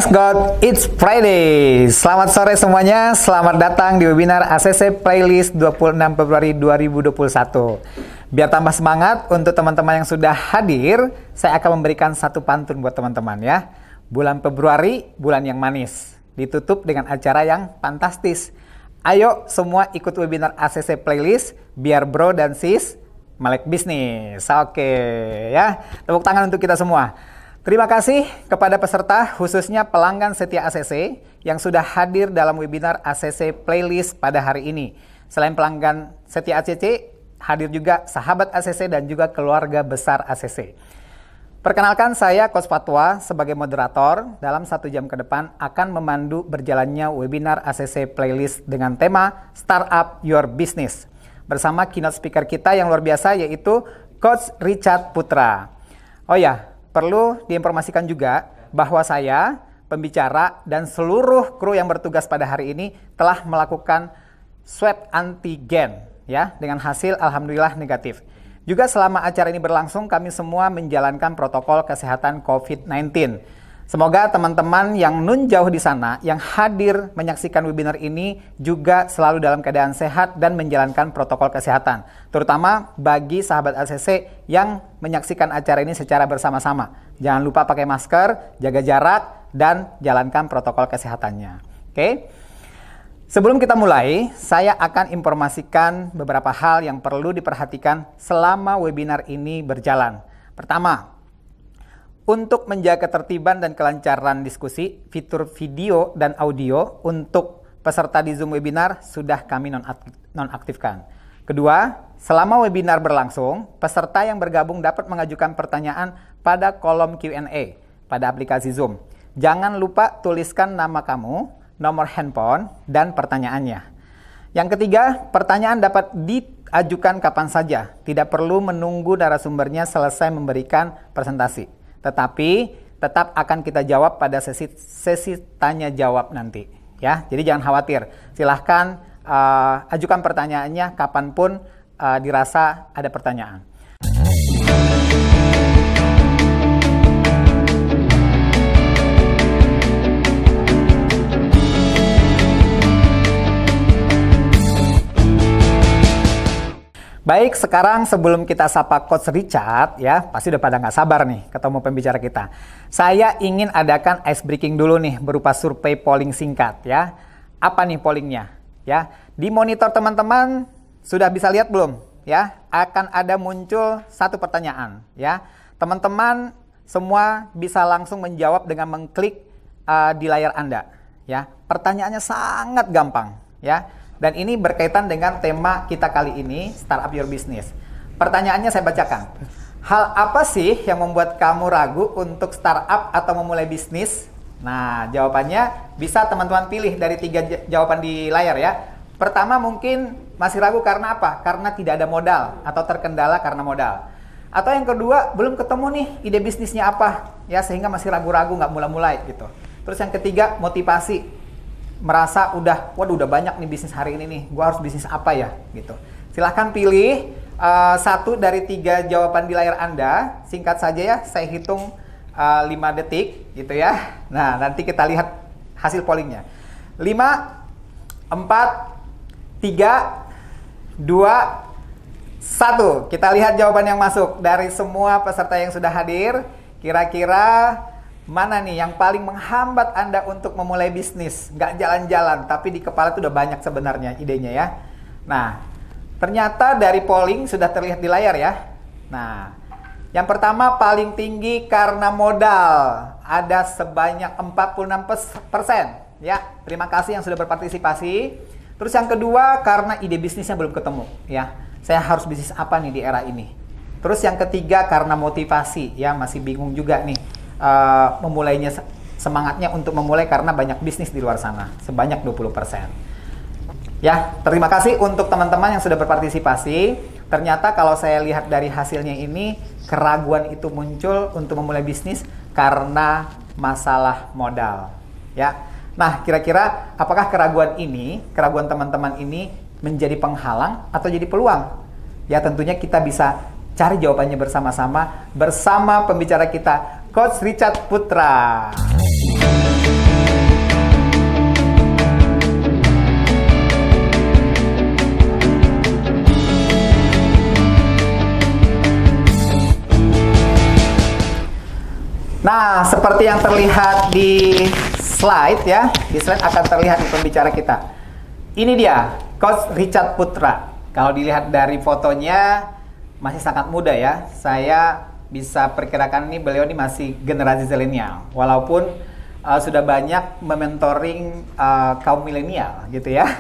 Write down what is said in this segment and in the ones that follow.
Thanks God, it's Friday. Selamat sore semuanya, selamat datang di webinar ACC Playlist 26 Februari 2021. Biar tambah semangat untuk teman-teman yang sudah hadir, saya akan memberikan satu pantun buat teman-teman ya. Bulan Februari, bulan yang manis. Ditutup dengan acara yang fantastis. Ayo semua ikut webinar ACC Playlist, biar bro dan sis melek bisnis. Oke ya, tepuk tangan untuk kita semua. Terima kasih kepada peserta, khususnya pelanggan setia ACC yang sudah hadir dalam webinar ACC Playlist pada hari ini. Selain pelanggan setia ACC, hadir juga sahabat ACC dan juga keluarga besar ACC. Perkenalkan, saya Coach Fatwa sebagai moderator. Dalam 1 jam ke depan akan memandu berjalannya webinar ACC Playlist dengan tema Startup Your Business. Bersama keynote speaker kita yang luar biasa, yaitu Coach Richard Putra. Oh ya, perlu diinformasikan juga bahwa saya, pembicara, dan seluruh kru yang bertugas pada hari ini telah melakukan swab antigen ya, dengan hasil alhamdulillah negatif. Juga selama acara ini berlangsung, kami semua menjalankan protokol kesehatan COVID-19. Semoga teman-teman yang nun jauh di sana, yang hadir menyaksikan webinar ini juga selalu dalam keadaan sehat dan menjalankan protokol kesehatan. Terutama bagi sahabat ACC yang menyaksikan acara ini secara bersama-sama. Jangan lupa pakai masker, jaga jarak, dan jalankan protokol kesehatannya. Oke? Sebelum kita mulai, saya akan informasikan beberapa hal yang perlu diperhatikan selama webinar ini berjalan. Pertama, untuk menjaga ketertiban dan kelancaran diskusi, fitur video dan audio untuk peserta di Zoom webinar sudah kami nonaktifkan. Kedua, selama webinar berlangsung, peserta yang bergabung dapat mengajukan pertanyaan pada kolom Q&A pada aplikasi Zoom. Jangan lupa tuliskan nama kamu, nomor handphone, dan pertanyaannya. Yang ketiga, pertanyaan dapat diajukan kapan saja, tidak perlu menunggu narasumbernya selesai memberikan presentasi. Tetapi tetap akan kita jawab pada sesi tanya jawab nanti ya. Jadi jangan khawatir. Silahkan ajukan pertanyaannya kapanpun dirasa ada pertanyaan. Baik, sekarang sebelum kita sapa Coach Richard, ya, pasti udah pada nggak sabar nih ketemu pembicara kita. Saya ingin adakan ice breaking dulu nih, berupa survei polling singkat, ya. Apa nih pollingnya? Ya, di monitor teman-teman sudah bisa lihat belum? Ya, akan ada muncul satu pertanyaan, ya. Teman-teman semua bisa langsung menjawab dengan mengklik di layar Anda, ya. Pertanyaannya sangat gampang, ya. Dan ini berkaitan dengan tema kita kali ini, Startup Your Business. Pertanyaannya saya bacakan. Hal apa sih yang membuat kamu ragu untuk startup atau memulai bisnis? Nah, jawabannya bisa teman-teman pilih dari 3 jawaban di layar ya. Pertama, mungkin masih ragu karena apa? Karena tidak ada modal atau terkendala karena modal. Atau yang kedua, belum ketemu nih ide bisnisnya apa, ya, sehingga masih ragu-ragu nggak mulai-mulai gitu. Terus yang ketiga, motivasi. Merasa waduh udah banyak nih bisnis hari ini nih, gua harus bisnis apa ya gitu. Silahkan pilih satu dari 3 jawaban di layar Anda. Singkat saja ya, saya hitung 5 detik gitu ya. Nah, nanti kita lihat hasil pollingnya. 5, 4, 3, 2, 1. Kita lihat jawaban yang masuk dari semua peserta yang sudah hadir. Kira-kira mana nih yang paling menghambat Anda untuk memulai bisnis? Nggak jalan-jalan, tapi di kepala itu udah banyak sebenarnya idenya ya. Nah, ternyata dari polling sudah terlihat di layar ya. Nah, yang pertama paling tinggi karena modal. Ada sebanyak 46% ya. Terima kasih yang sudah berpartisipasi. Terus yang kedua karena ide bisnisnya belum ketemu ya. Saya harus bisnis apa nih di era ini? Terus yang ketiga karena motivasi ya, masih bingung juga nih. Memulainya, semangatnya untuk memulai karena banyak bisnis di luar sana, sebanyak 20%. Ya, terima kasih untuk teman-teman yang sudah berpartisipasi. Ternyata kalau saya lihat dari hasilnya ini, keraguan itu muncul untuk memulai bisnis karena masalah modal. Ya. Nah, kira-kira apakah keraguan teman-teman ini menjadi penghalang atau jadi peluang? Ya, tentunya kita bisa cari jawabannya bersama-sama bersama pembicara kita, Coach Richard Putra. Seperti yang terlihat di slide ya, di slide akan terlihat di pembicara kita. Ini dia, Coach Richard Putra. Kalau dilihat dari fotonya masih sangat muda ya. Saya bisa perkirakan beliau ini masih generasi zilenial. Walaupun sudah banyak mementoring kaum milenial gitu ya.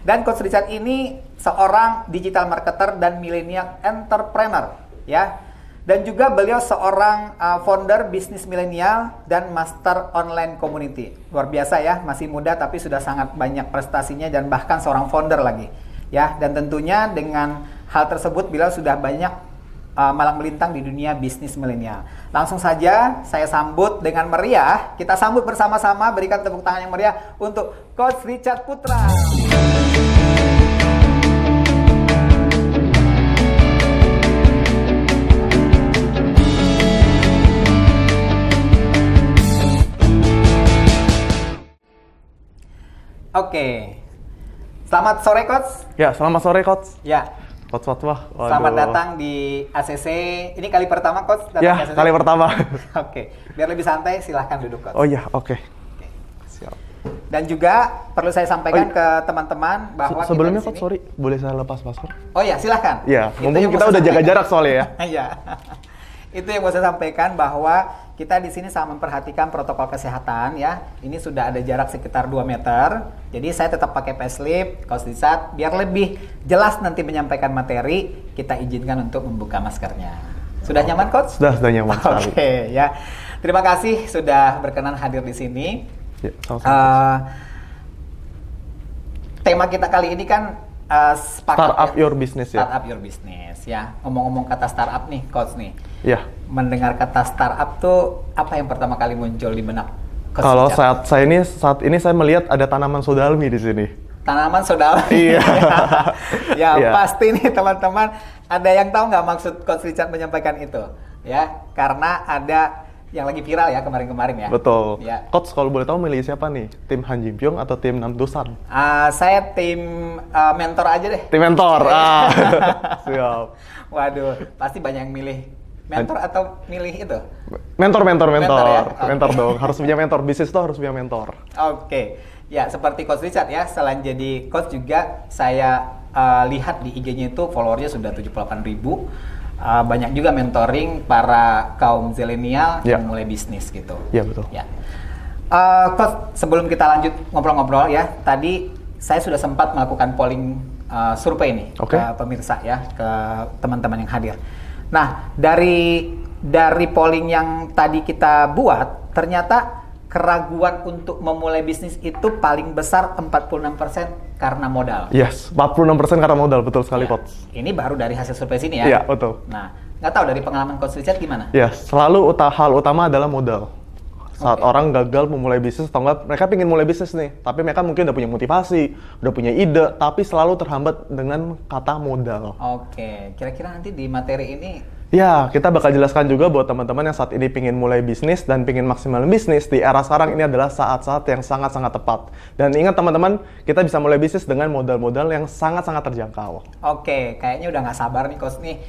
Dan Coach Richard ini seorang digital marketer dan milenial entrepreneur ya. Dan juga beliau seorang founder bisnis milenial dan master online community. Luar biasa ya, masih muda tapi sudah sangat banyak prestasinya dan bahkan seorang founder lagi. Ya, dan tentunya dengan hal tersebut beliau sudah banyak malang melintang di dunia bisnis milenial. Langsung saja saya sambut dengan meriah. Kita sambut bersama-sama, berikan tepuk tangan yang meriah untuk Coach Richard Putra. Oke, selamat sore Coach. Ya, selamat sore Coach. Ya, Coach Fatwa. selamat datang di ACC. Ini kali pertama Coach datang ya, ke ACC? Kali pertama. Oke, biar lebih santai silahkan duduk Coach. Oh iya, oke. Siap. Dan juga perlu saya sampaikan ke teman-teman bahwa sebelumnya kita di Coach, sorry, boleh saya lepas masker? Oh ya, silahkan. Ya, Itu mungkin yang kita mau udah saya jaga sampaikan. jarak soalnya ya. Iya. Itu yang mau saya sampaikan bahwa kita di sini sama memperhatikan protokol kesehatan ya. Ini sudah ada jarak sekitar 2 meter. Jadi saya tetap pakai facelift, Coach Richard, biar lebih jelas nanti menyampaikan materi, kita izinkan untuk membuka maskernya. Sudah nyaman Coach? Sudah nyaman sekali. Oke, ya. Terima kasih sudah berkenan hadir di sini. Ya, sama-sama. Tema kita kali ini kan sepakat Startup ya. your business ya. Startup your business ya. Ngomong-ngomong kata startup nih, Coach nih. Ya. Mendengar kata startup tuh apa yang pertama kali muncul di benak Coach Kalau Richard? saat ini saya melihat ada tanaman sodalmi di sini. Tanaman sodalmi. Iya. Ya, Iya. pasti nih teman-teman ada yang tahu nggak maksud Coach Richard menyampaikan itu? Ya, karena ada yang lagi viral ya kemarin-kemarin ya. Betul. Ya. Coach, kalau boleh tahu milih siapa nih? Tim Han Jin Pyong atau tim Nam Do-san? Saya tim mentor aja deh. Tim mentor. Siap. Waduh, pasti banyak yang milih mentor atau milih itu? Mentor ya? Mentor Oke. dong. Harus punya mentor. Bisnis tuh harus punya mentor. Oke, ya seperti Coach Richard ya, selain jadi coach juga saya lihat di IG-nya itu followernya sudah 78.000. Banyak juga mentoring para kaum zilenial Ya. yang mulai bisnis gitu. Iya, betul. Ya. Coach, sebelum kita lanjut ngobrol-ngobrol ya, tadi saya sudah sempat melakukan polling survei nih Oke. ke pemirsa ya, ke teman-teman yang hadir. Nah, dari polling yang tadi kita buat, ternyata keraguan untuk memulai bisnis itu paling besar 46% karena modal. Yes, 46% karena modal, betul sekali, Ya, Coach. ini baru dari hasil survei sini ya? Iya, betul. Nah, nggak tahu dari pengalaman Coach Richard gimana? Ya, selalu hal utama adalah modal. Saat Oke. orang gagal memulai bisnis atau enggak, mereka ingin mulai bisnis nih, tapi mereka mungkin udah punya motivasi, udah punya ide, tapi selalu terhambat dengan kata modal. Oke, kira-kira nanti di materi ini Ya, kita bakal jelaskan juga buat teman-teman yang saat ini pingin mulai bisnis dan pingin maksimal bisnis, di era sekarang ini adalah saat-saat yang sangat-sangat tepat. Dan ingat teman-teman, kita bisa mulai bisnis dengan modal-modal yang sangat-sangat terjangkau. Oke, kayaknya udah nggak sabar nih Coach nih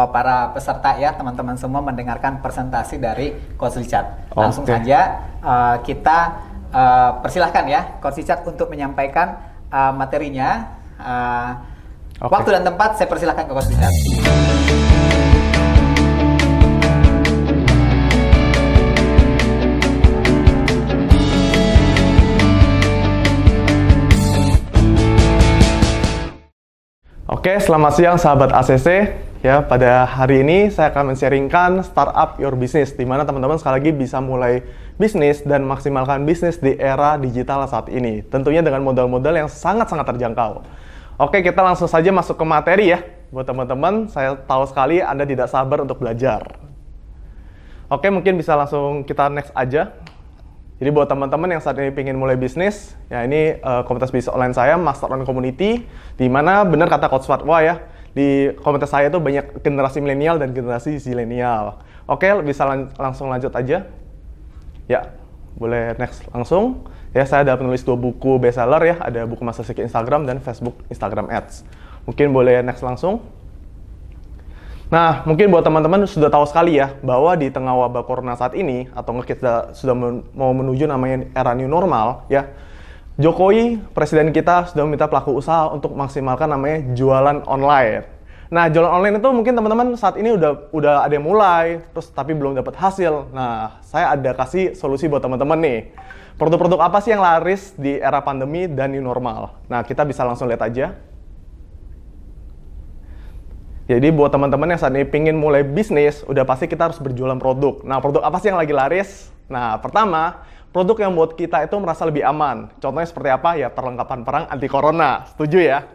para peserta ya, teman-teman semua mendengarkan presentasi dari Coach Richard. Langsung Oke. saja kita persilahkan ya Coach Richard untuk menyampaikan materinya. Oke. Waktu dan tempat saya persilahkan ke Coach Richard. Oke, selamat siang sahabat ACC. Ya, pada hari ini saya akan men-sharingkan Startup Your Business, di mana teman-teman sekali lagi bisa mulai bisnis dan maksimalkan bisnis di era digital saat ini. Tentunya dengan modal-modal yang sangat-sangat terjangkau. Oke, kita langsung saja masuk ke materi ya. Buat teman-teman, saya tahu sekali Anda tidak sabar untuk belajar. Oke, mungkin bisa langsung kita next aja. Jadi buat teman-teman yang saat ini pengen mulai bisnis, ya ini komunitas bisnis online saya, Master On Community, di mana benar kata Coach Fatwa ya, di komunitas saya itu banyak generasi milenial dan generasi zilenial. Oke, bisa langsung lanjut aja. Ya, boleh next langsung. Ya, saya ada penulis 2 buku bestseller ya, ada buku Master Secret Instagram dan Facebook Instagram Ads. Mungkin boleh next langsung. Nah, mungkin buat teman-teman sudah tahu sekali ya, bahwa di tengah wabah corona saat ini, atau kita sudah mau menuju namanya era new normal, ya, Jokowi, presiden kita, sudah meminta pelaku usaha untuk maksimalkan namanya jualan online. Nah, jualan online itu mungkin teman-teman saat ini udah ada yang mulai, terus tapi belum dapat hasil. Nah, saya ada kasih solusi buat teman-teman nih. Produk-produk apa sih yang laris di era pandemi dan new normal? Nah, kita bisa langsung lihat aja. Jadi buat teman-teman yang saat ini pingin mulai bisnis, udah pasti kita harus berjualan produk. Nah, produk apa sih yang lagi laris? Nah, pertama, produk yang buat kita itu merasa lebih aman. Contohnya seperti apa? Ya, perlengkapan perang anti corona. Setuju ya?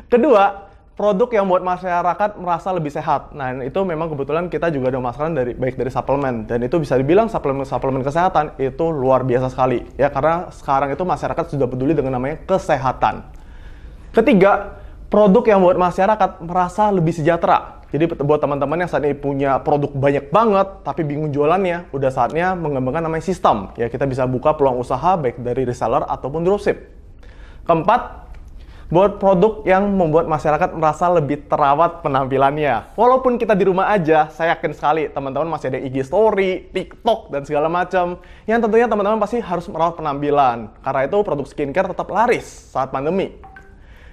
Kedua, produk yang buat masyarakat merasa lebih sehat. Nah, itu memang kebetulan kita juga ada masukan baik dari suplemen. Dan itu bisa dibilang suplemen kesehatan itu luar biasa sekali. Ya, karena sekarang itu masyarakat sudah peduli dengan namanya kesehatan. Ketiga, produk yang buat masyarakat merasa lebih sejahtera. Jadi buat teman-teman yang saat ini punya produk banyak banget, tapi bingung jualannya, udah saatnya mengembangkan namanya sistem. Ya, kita bisa buka peluang usaha baik dari reseller ataupun dropship. Keempat, buat produk yang membuat masyarakat merasa lebih terawat penampilannya. Walaupun kita di rumah aja, saya yakin sekali teman-teman masih ada IG Story, TikTok, dan segala macam. Yang tentunya teman-teman pasti harus merawat penampilan. Karena itu produk skincare tetap laris saat pandemi.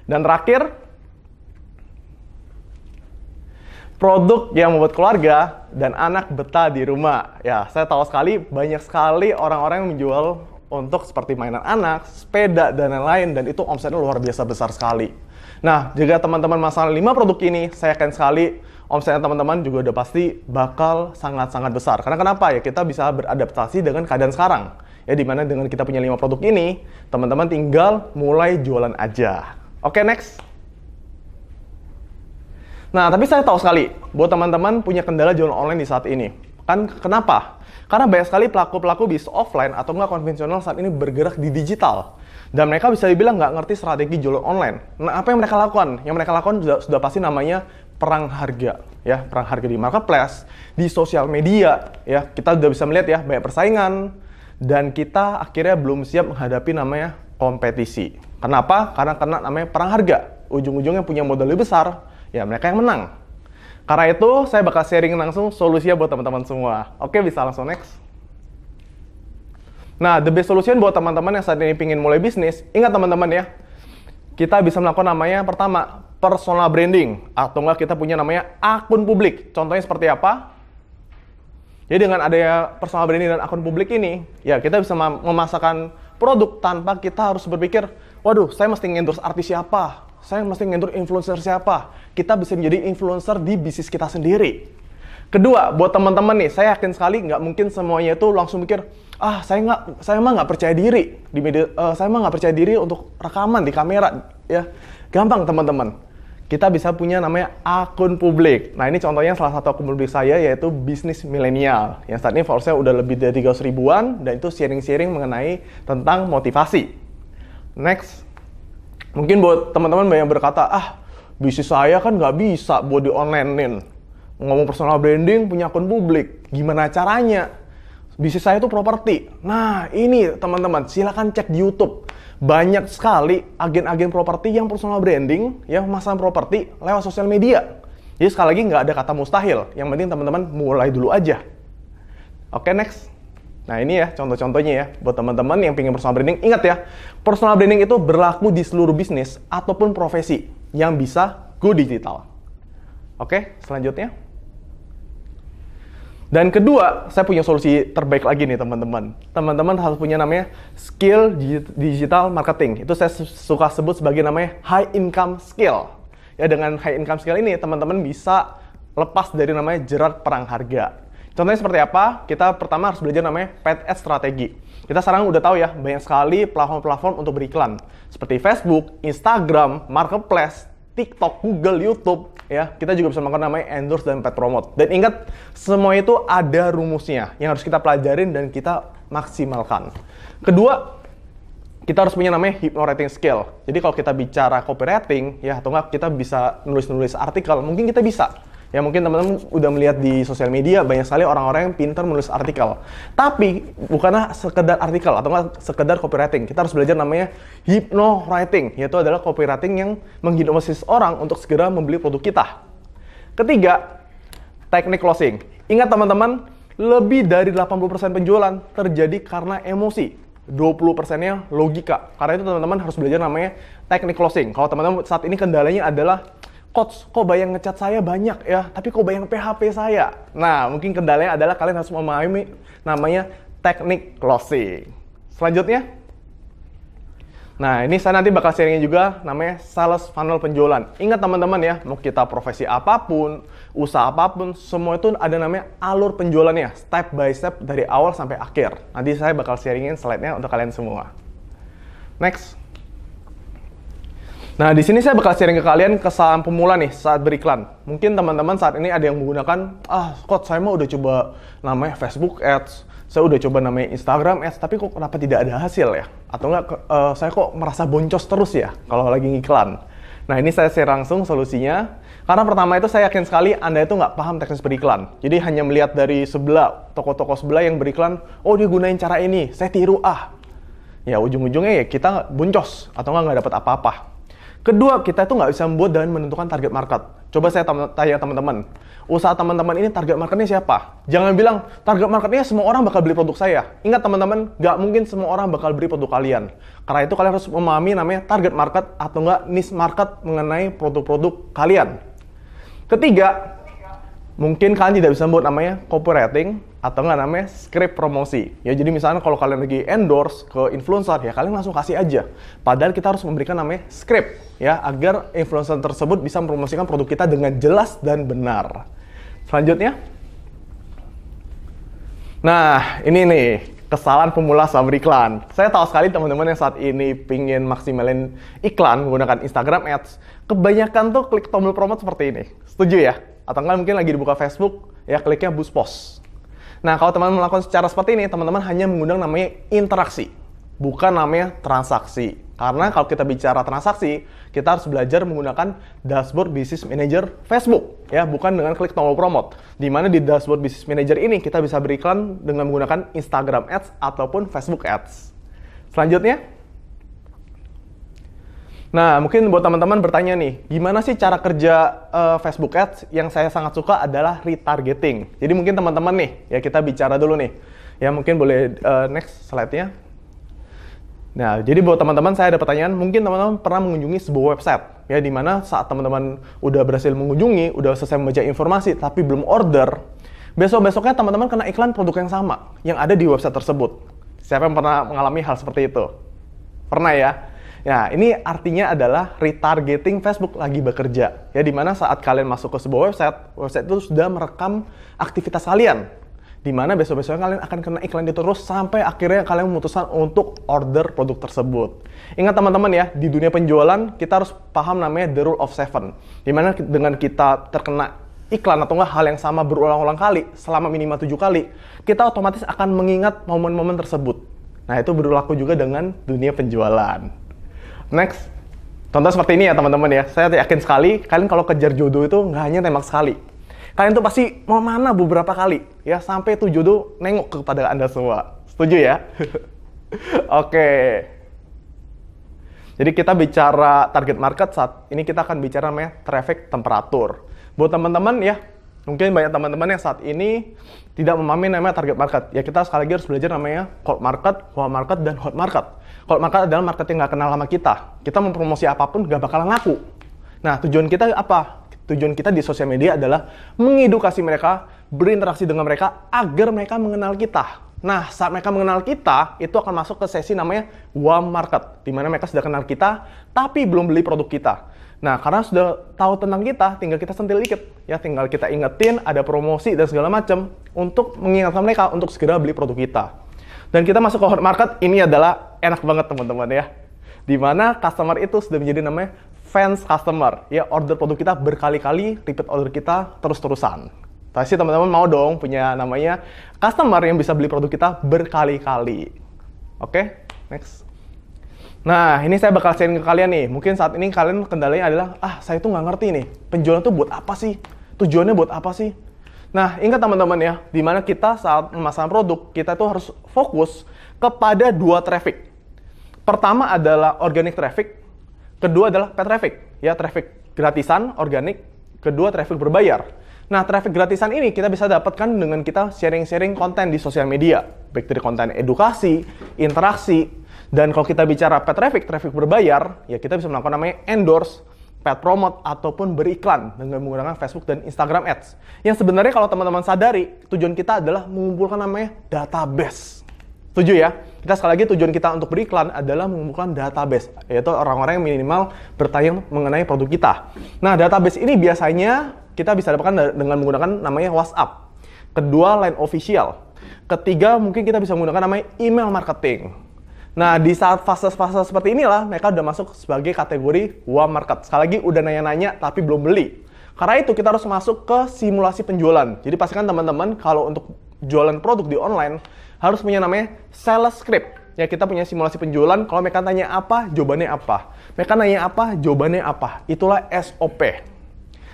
Dan terakhir, produk yang membuat keluarga dan anak betah di rumah. Ya, saya tahu sekali banyak sekali orang-orang yang menjual untuk seperti mainan anak, sepeda, dan lain-lain, dan itu omsetnya luar biasa besar sekali. Nah, jika teman-teman masalah 5 produk ini, saya yakin sekali omsetnya teman-teman juga udah pasti bakal sangat-sangat besar. Karena kenapa? Ya, kita bisa beradaptasi dengan keadaan sekarang. Ya, dimana dengan kita punya 5 produk ini, teman-teman tinggal mulai jualan aja. Oke, next. Nah, tapi saya tahu sekali, buat teman-teman punya kendala jualan online di saat ini. Kan kenapa? Karena banyak sekali pelaku-pelaku bisnis offline atau nggak konvensional saat ini bergerak di digital. Dan mereka bisa dibilang nggak ngerti strategi jualan online. Nah, apa yang mereka lakukan? Yang mereka lakukan sudah pasti namanya perang harga. Ya, perang harga di marketplace, di sosial media. Ya, kita udah bisa melihat ya, banyak persaingan. Dan kita akhirnya belum siap menghadapi namanya kompetisi. Kenapa? Karena namanya perang harga. Ujung-ujungnya punya modal lebih besar, ya mereka yang menang. Karena itu, saya bakal sharing langsung solusinya buat teman-teman semua. Oke, bisa langsung next. Nah, the best solution buat teman-teman yang saat ini ingin mulai bisnis, ingat teman-teman ya, kita bisa melakukan namanya pertama, personal branding. Atau enggak kita punya namanya akun publik. Contohnya seperti apa? Jadi dengan adanya personal branding dan akun publik ini, ya kita bisa memasarkan produk tanpa kita harus berpikir, waduh, saya mesti endorse artis siapa? Saya mesti endorse influencer siapa? Kita bisa menjadi influencer di bisnis kita sendiri. Kedua, buat teman-teman nih, saya yakin sekali nggak mungkin semuanya itu langsung mikir, saya mah nggak percaya diri di media, saya mah nggak percaya diri untuk rekaman di kamera, ya. Gampang teman-teman. Kita bisa punya namanya akun publik. Nah, ini contohnya salah satu akun publik saya, yaitu Bisnis Milenial. Yang saat ini followersnya udah lebih dari 300 ribuan, dan itu sharing-sharing mengenai tentang motivasi. Next. Mungkin buat teman-teman yang berkata, bisnis saya kan nggak bisa buat di-online-in. Ngomong personal branding, punya akun publik. Gimana caranya? Bisnis saya itu properti. Nah, ini teman-teman, silakan cek di YouTube. Banyak sekali agen-agen properti yang personal branding, yang masang properti lewat sosial media. Jadi sekali lagi nggak ada kata mustahil. Yang penting teman-teman mulai dulu aja. Oke, next. Nah, ini ya contoh-contohnya ya. Buat teman-teman yang pengen personal branding, ingat ya, personal branding itu berlaku di seluruh bisnis ataupun profesi yang bisa go digital. Oke, selanjutnya. Dan kedua, saya punya solusi terbaik lagi nih teman-teman. Teman-teman harus punya namanya skill digital marketing. Itu saya suka sebut sebagai namanya high income skill. Ya, dengan high income skill ini teman-teman bisa lepas dari namanya jerat perang harga. Contohnya seperti apa? Kita pertama harus belajar namanya paid ad strategi. Kita sekarang udah tahu ya, banyak sekali platform-platform untuk beriklan. Seperti Facebook, Instagram, Marketplace, TikTok, Google, YouTube, ya, kita juga bisa melakukan namanya endorse dan paid promote. Dan ingat, semua itu ada rumusnya yang harus kita pelajarin dan kita maksimalkan. Kedua, kita harus punya namanya hypnowriting skill. Jadi kalau kita bicara copywriting, ya, atau enggak kita bisa nulis-nulis artikel, mungkin kita bisa. Ya, mungkin teman-teman udah melihat di sosial media banyak sekali orang-orang yang pintar menulis artikel. Tapi bukanlah sekedar artikel atau nggak sekedar copywriting. Kita harus belajar namanya hypnowriting, yaitu adalah copywriting yang menghipnosis orang untuk segera membeli produk kita. Ketiga, teknik closing. Ingat teman-teman, lebih dari 80% penjualan terjadi karena emosi. 20%-nya logika. Karena itu teman-teman harus belajar namanya teknik closing. Kalau teman-teman saat ini kendalanya adalah, Coach, kok bayang ngecat saya banyak ya, tapi kok bayang PHP saya? Nah, mungkin kendalanya adalah kalian harus memahami namanya teknik closing. Selanjutnya, nah, ini saya nanti bakal sharingin juga namanya sales funnel penjualan. Ingat teman-teman ya, mau kita profesi apapun, usaha apapun, semua itu ada namanya alur penjualannya, step by step dari awal sampai akhir. Nanti saya bakal sharingin slide-nya untuk kalian semua. Next. Nah, di sini saya bakal sharing ke kalian kesalahan pemula nih saat beriklan. Mungkin teman-teman saat ini ada yang menggunakan, Coach, saya mah udah coba namanya Facebook Ads, saya udah coba namanya Instagram Ads, tapi kok kenapa tidak ada hasil ya? Atau enggak, saya kok merasa boncos terus ya kalau lagi ngiklan. Nah, ini saya share langsung solusinya. Karena pertama itu saya yakin sekali Anda itu nggak paham teknis beriklan. Jadi hanya melihat dari sebelah, toko-toko sebelah yang beriklan, oh dia gunain cara ini, saya tiru ya ujung-ujungnya ya kita boncos atau nggak dapat apa-apa. Kedua, kita itu nggak bisa membuat dan menentukan target market. Coba saya tanya teman-teman, usaha teman-teman ini target marketnya siapa? Jangan bilang, target marketnya semua orang bakal beli produk saya. Ingat teman-teman, nggak mungkin semua orang bakal beli produk kalian. Karena itu kalian harus memahami namanya target market atau nggak niche market mengenai produk-produk kalian. Ketiga, mungkin kalian tidak bisa membuat namanya copywriting atau nggak namanya script promosi. Ya, jadi misalnya kalau kalian lagi endorse ke influencer, ya kalian langsung kasih aja. Padahal kita harus memberikan namanya script, ya, agar influencer tersebut bisa mempromosikan produk kita dengan jelas dan benar. Selanjutnya. Nah, ini nih, kesalahan pemula saat beriklan. Saya tahu sekali teman-teman yang saat ini pingin maksimalin iklan menggunakan Instagram Ads, kebanyakan tuh klik tombol promote seperti ini. Setuju ya? Atau enggak mungkin lagi dibuka Facebook, ya kliknya boost post. Nah, kalau teman-teman melakukan secara seperti ini, teman-teman hanya mengundang namanya interaksi, bukan namanya transaksi. Karena kalau kita bicara transaksi, kita harus belajar menggunakan dashboard business manager Facebook, ya, bukan dengan klik tombol promote. Di mana di dashboard business manager ini kita bisa beriklan dengan menggunakan Instagram Ads ataupun Facebook Ads. Selanjutnya, nah, mungkin buat teman-teman bertanya nih, gimana sih cara kerja Facebook Ads? Yang saya sangat suka adalah retargeting. Jadi mungkin teman-teman nih, ya kita bicara dulu nih. Ya mungkin boleh next slide-nya. Nah, jadi buat teman-teman saya ada pertanyaan, mungkin teman-teman pernah mengunjungi sebuah website, ya di mana saat teman-teman udah berhasil mengunjungi, udah selesai membaca informasi, tapi belum order, besok-besoknya teman-teman kena iklan produk yang sama, yang ada di website tersebut. Siapa yang pernah mengalami hal seperti itu? Pernah ya? Nah, ini artinya adalah retargeting Facebook lagi bekerja. Ya, di mana saat kalian masuk ke sebuah website itu sudah merekam aktivitas kalian. Di mana besok-besoknya kalian akan kena iklan itu terus sampai akhirnya kalian memutuskan untuk order produk tersebut. Ingat teman-teman ya, di dunia penjualan kita harus paham namanya the rule of seven. Di mana dengan kita terkena iklan atau enggak hal yang sama berulang-ulang kali selama minimal 7 kali, kita otomatis akan mengingat momen-momen tersebut. Nah, itu berlaku juga dengan dunia penjualan. Next, contoh seperti ini ya teman-teman ya. Saya yakin sekali kalian kalau kejar jodoh itu nggak hanya tembak sekali. Kalian tuh pasti mau mana beberapa kali ya sampai tuh jodoh nengok kepada Anda semua. Setuju ya? Oke. Jadi kita bicara target market, saat ini kita akan bicara namanya traffic temperatur. Buat teman-teman ya, mungkin banyak teman-teman yang saat ini tidak memahami namanya target market. Ya kita sekali lagi harus belajar namanya cold market, warm market, dan hot market. Cold market adalah market yang nggak kenal sama kita. Kita mempromosi apapun nggak bakalan laku. Nah, tujuan kita apa? Tujuan kita di sosial media adalah mengedukasi mereka, berinteraksi dengan mereka agar mereka mengenal kita. Nah, saat mereka mengenal kita, itu akan masuk ke sesi namanya warm market, di mana mereka sudah kenal kita, tapi belum beli produk kita. Nah, karena sudah tahu tentang kita, tinggal kita sentil dikit. Ya, tinggal kita ingetin, ada promosi dan segala macam untuk mengingatkan mereka untuk segera beli produk kita. Dan kita masuk ke hot market, ini adalah enak banget teman-teman ya. Di mana customer itu sudah menjadi namanya fans customer. Ya, order produk kita berkali-kali, repeat order kita terus-terusan. Pasti teman-teman mau dong punya namanya customer yang bisa beli produk kita berkali-kali. Oke, next. Nah, ini saya bakal sharing ke kalian nih. Mungkin saat ini kalian kendalanya adalah, saya tuh nggak ngerti nih, penjualan tuh buat apa sih? Tujuannya buat apa sih? Nah, ingat teman-teman ya, di mana kita saat memasang produk, kita tuh harus fokus kepada 2 traffic. Pertama adalah organic traffic, kedua adalah paid traffic. Ya, traffic gratisan, organik, kedua traffic berbayar. Nah, traffic gratisan ini kita bisa dapatkan dengan kita sharing-sharing konten di sosial media. Baik dari konten edukasi, interaksi, dan kalau kita bicara paid traffic berbayar, ya kita bisa melakukan namanya endorse, paid promote, ataupun beriklan dengan menggunakan Facebook dan Instagram Ads. Yang sebenarnya kalau teman-teman sadari, tujuan kita adalah mengumpulkan namanya database. Setuju ya? Kita sekali lagi tujuan kita untuk beriklan adalah mengumpulkan database, yaitu orang-orang yang minimal bertanya mengenai produk kita. Nah, database ini biasanya kita bisa dapatkan dengan menggunakan namanya WhatsApp. Kedua, line official. Ketiga, mungkin kita bisa menggunakan namanya email marketing. Nah, di saat fase-fase seperti inilah, mereka udah masuk sebagai kategori warm market. Sekali lagi, udah nanya-nanya tapi belum beli. Karena itu, kita harus masuk ke simulasi penjualan. Jadi, pastikan teman-teman, kalau untuk jualan produk di online, harus punya namanya sales script. Ya, kita punya simulasi penjualan, kalau mereka tanya apa, jawabannya apa. Mereka nanya apa, jawabannya apa. Itulah SOP.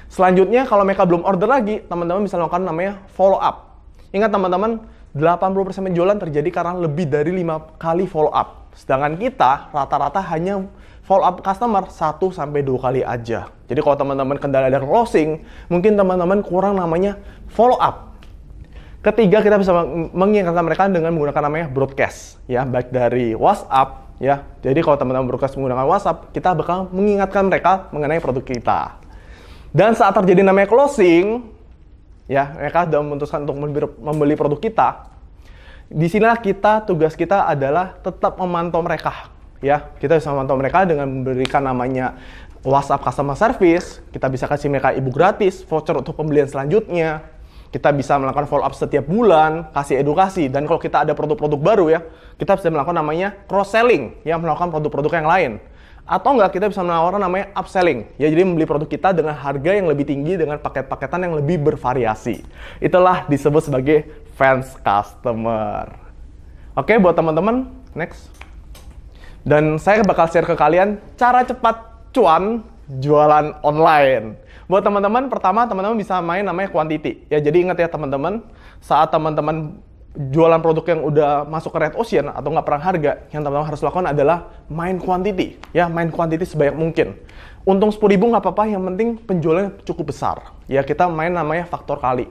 Selanjutnya, kalau mereka belum order lagi, teman-teman bisa melakukan namanya follow up. Ingat teman-teman, 80% penjualan terjadi karena lebih dari 5 kali follow up. Sedangkan kita rata-rata hanya follow up customer 1-2 kali aja. Jadi kalau teman-teman kendala ada closing, mungkin teman-teman kurang namanya follow up. Ketiga, kita bisa mengingatkan mereka dengan menggunakan namanya broadcast, ya, baik dari WhatsApp, ya. Jadi kalau teman-teman broadcast menggunakan WhatsApp, kita bakal mengingatkan mereka mengenai produk kita. Dan saat terjadi namanya closing, ya, mereka sudah memutuskan untuk membeli produk kita. Di sinilah tugas kita adalah tetap memantau mereka. Ya, kita bisa memantau mereka dengan memberikan namanya WhatsApp Customer Service. Kita bisa kasih mereka e-book gratis, voucher untuk pembelian selanjutnya. Kita bisa melakukan follow up setiap bulan, kasih edukasi. Dan kalau kita ada produk-produk baru ya, kita bisa melakukan namanya cross-selling, ya, melakukan produk-produk yang lain. Atau enggak, kita bisa menawarkan namanya upselling. Ya, jadi membeli produk kita dengan harga yang lebih tinggi dengan paket-paketan yang lebih bervariasi. Itulah disebut sebagai fans customer. Oke, buat teman-teman, next. Dan saya bakal share ke kalian cara cepat cuan jualan online. Buat teman-teman, pertama teman-teman bisa main namanya quantity. Ya, jadi ingat ya teman-teman, saat teman-teman jualan produk yang udah masuk ke red ocean atau nggak perang harga, yang teman-teman harus lakukan adalah main quantity. Ya, main quantity sebanyak mungkin. Untung 10.000 nggak apa-apa, yang penting penjualannya cukup besar. Ya, kita main namanya faktor kali.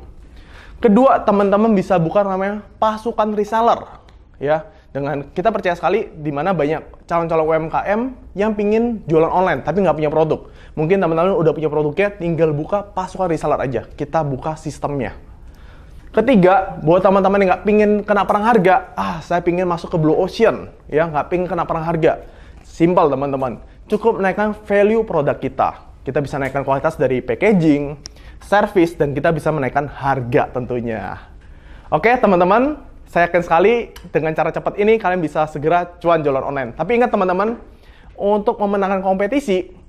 Kedua, teman-teman bisa buka namanya pasukan reseller. Ya, dengan kita percaya sekali di mana banyak calon-calon UMKM yang pingin jualan online tapi nggak punya produk. Mungkin teman-teman udah punya produknya, tinggal buka pasukan reseller aja. Kita buka sistemnya. Ketiga, buat teman-teman yang nggak pingin kena perang harga, saya pingin masuk ke blue ocean, ya, nggak pingin kena perang harga. Simple teman-teman, cukup naikkan value produk kita. Kita bisa naikkan kualitas dari packaging, service, dan kita bisa menaikkan harga tentunya. Oke teman-teman, saya yakin sekali dengan cara cepat ini kalian bisa segera cuan jualan online. Tapi ingat teman-teman, untuk memenangkan kompetisi,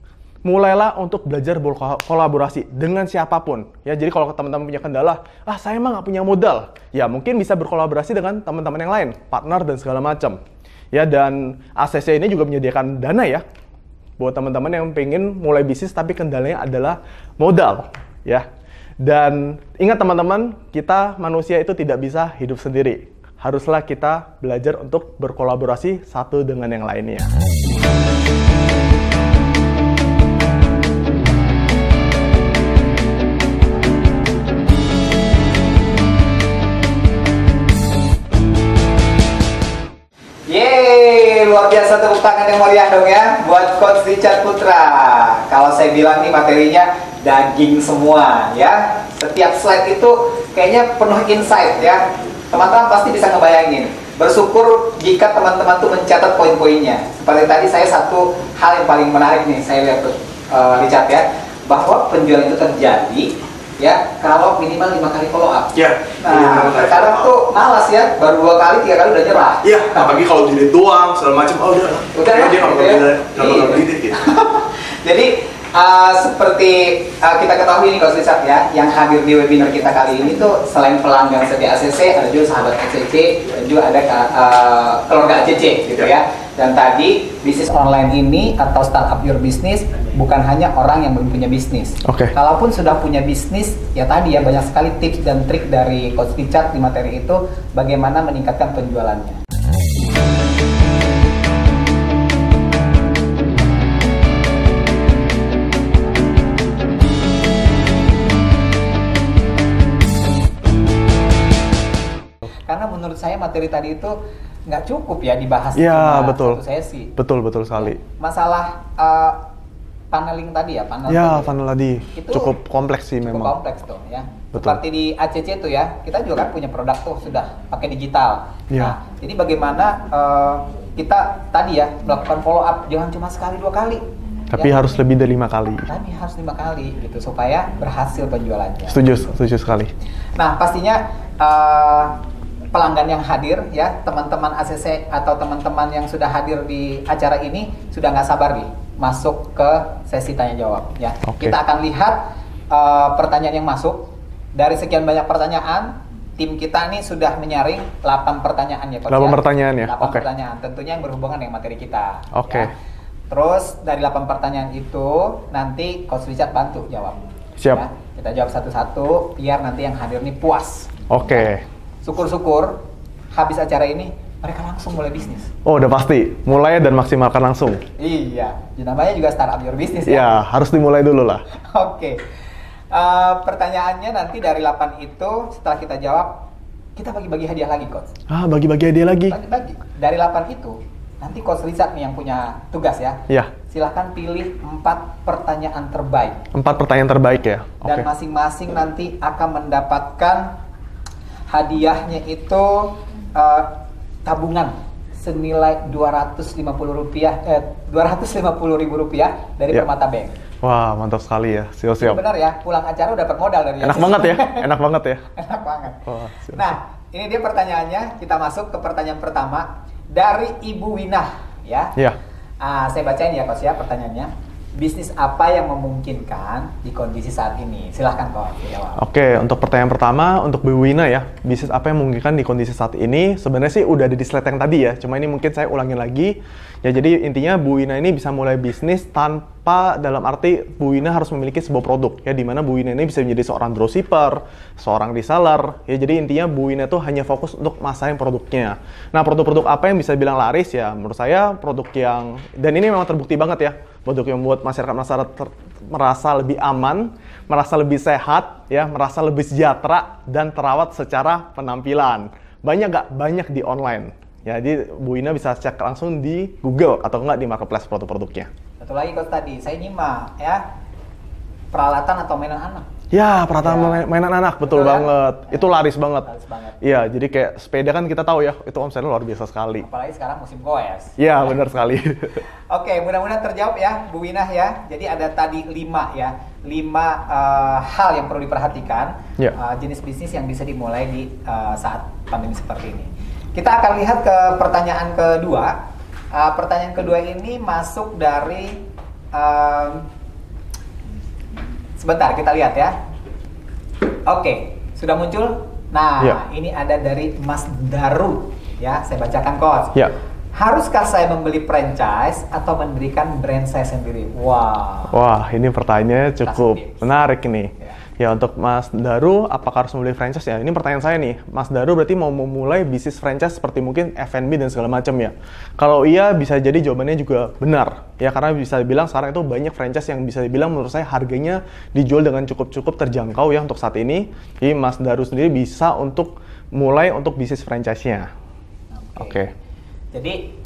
mulailah untuk belajar berkolaborasi dengan siapapun. Ya, jadi kalau teman-teman punya kendala, saya emang nggak punya modal. Ya, mungkin bisa berkolaborasi dengan teman-teman yang lain, partner dan segala macam. Ya, dan ACC ini juga menyediakan dana ya, buat teman-teman yang pengen mulai bisnis tapi kendalanya adalah modal. Ya, dan ingat teman-teman, kita manusia itu tidak bisa hidup sendiri. Haruslah kita belajar untuk berkolaborasi satu dengan yang lainnya. Luar biasa, tepuk tangan yang meriah dong ya buat Coach Richard Putra. Kalau saya bilang nih materinya daging semua ya. Setiap slide itu kayaknya penuh insight ya. Teman-teman pasti bisa ngebayangin. Bersyukur jika teman-teman tuh mencatat poin-poinnya. Seperti tadi saya satu hal yang paling menarik nih saya lihat tuh Richard ya, bahwa penjualan itu terjadi ya kalau minimal 5 kali follow up. Ya. Nah, sekarang tuh malas ya, baru 2 kali, 3 kali udah nyerah. Iya, apalagi kalau dilihat doang segala macam, udah dia nggak bakal beli gitu. Jadi seperti kita ketahui nih Coach Richard ya, yang hadir di webinar kita kali ini tuh selain pelanggan setia ACC, ada juga sahabat ACC, dan juga ada keluarga ACC gitu ya. Dan tadi bisnis online ini atau startup your business bukan hanya orang yang belum punya bisnis. Kalaupun sudah punya bisnis, ya tadi ya banyak sekali tips dan trik dari Coach Richard di materi itu bagaimana meningkatkan penjualannya. materi tadi itu nggak cukup ya dibahas Ya, cuma betul. satu sesi. Betul sekali. Masalah paneling tadi ya, Funnel tadi itu cukup kompleks sih cukup memang. kompleks tuh ya. Betul. Seperti di ACC tuh ya, kita juga kan punya produk tuh sudah pakai digital. Iya. Nah, jadi bagaimana kita tadi ya melakukan follow up, jangan cuma sekali 2 kali. Tapi ya. harus lebih dari 5 kali. Tapi harus 5 kali gitu supaya berhasil penjualannya. Setuju sekali. Nah, pastinya pelanggan yang hadir ya, teman-teman ACC atau teman-teman yang sudah hadir di acara ini sudah nggak sabar nih masuk ke sesi tanya jawab ya. Oke. Kita akan lihat pertanyaan yang masuk. Dari sekian banyak pertanyaan, tim kita nih sudah menyaring 8 pertanyaan ya, Coach. 8 pertanyaan ya? 8 Oke. pertanyaan, tentunya yang berhubungan dengan materi kita. Oke. Ya. Terus dari 8 pertanyaan itu nanti Coach Richard bantu jawab. Siap. Ya. Kita jawab satu-satu biar nanti yang hadir nih puas. Oke. Syukur-syukur habis acara ini mereka langsung mulai bisnis. Oh, udah pasti. Mulai dan maksimalkan langsung. Iya, namanya juga startup your business Ya, ya. harus dimulai dulu lah. Oke. Pertanyaannya nanti dari 8 itu setelah kita jawab, kita bagi-bagi hadiah lagi, Coach. Bagi-bagi hadiah lagi. Bagi-bagi. Dari 8 itu, nanti Coach Richard nih yang punya tugas ya. Ya, Silahkan pilih 4 pertanyaan terbaik. 4 pertanyaan terbaik ya. Dan Oke. masing-masing nanti akan mendapatkan hadiahnya itu tabungan senilai Rp250.000 dari Ya. Permata Bank. Wah, mantap sekali ya. Siap-siap. Benar ya, pulang acara udah dapat modal dari Enak banget ya. Enak banget ya. Enak banget. Wah, siap. Nah, ini dia pertanyaannya. Kita masuk ke pertanyaan pertama dari Ibu Winah ya. Ya. Saya bacain ya, Coach ya, pertanyaannya. Bisnis apa yang memungkinkan di kondisi saat ini? Silahkan Coach jawab. Oke, untuk pertanyaan pertama untuk Bu Wina ya, bisnis apa yang memungkinkan di kondisi saat ini? Sebenarnya sih udah ada di slide yang tadi ya, cuma ini mungkin saya ulangin lagi. Ya jadi intinya Bu Wina ini bisa mulai bisnis tanpa dalam arti Bu Wina harus memiliki sebuah produk ya, di mana Bu Wina ini bisa menjadi seorang dropshipper, seorang reseller. Ya jadi intinya Bu Wina itu hanya fokus untuk masarin produknya. Nah, produk-produk apa yang bisa bilang laris ya? Menurut saya produk yang, dan ini memang terbukti banget ya, produk yang membuat masyarakat merasa lebih aman, merasa lebih sehat, ya, merasa lebih sejahtera dan terawat secara penampilan. Banyak nggak? Banyak di online. Ya, jadi Bu Ina bisa cek langsung di Google atau enggak di marketplace produk-produknya. Satu lagi Coach tadi, saya nyimak ya, peralatan atau mainan anak. Ya, peralatan mainan anak, betul Betul ya? banget. Itu laris banget. Laris banget. Iya, jadi kayak sepeda kan kita tahu ya, itu omsetnya luar biasa sekali. Apalagi sekarang musim goes. Iya, benar sekali. Oke, mudah-mudahan terjawab ya Bu Winah ya. Jadi ada tadi 5 ya, 5 hal yang perlu diperhatikan, Ya. jenis bisnis yang bisa dimulai di saat pandemi seperti ini. Kita akan lihat ke pertanyaan kedua. Pertanyaan kedua ini masuk dari sebentar, kita lihat ya. Oke, sudah muncul. Nah, Ya. ini ada dari Mas Daru ya. Saya bacakan Coach. Ya. Haruskah saya membeli franchise atau mendirikan brand saya sendiri? Wow. Wah, ini pertanyaannya cukup Kasih tips. menarik nih. Ya, untuk Mas Daru, apakah harus membeli franchise ya? Ini pertanyaan saya nih. Mas Daru berarti mau memulai bisnis franchise seperti mungkin F&B dan segala macam ya? Kalau iya, bisa jadi jawabannya juga benar. Ya, karena bisa dibilang sekarang itu banyak franchise yang bisa dibilang menurut saya harganya dijual dengan cukup terjangkau ya untuk saat ini. Jadi Mas Daru sendiri bisa untuk mulai untuk bisnis franchise-nya. Oke. Jadi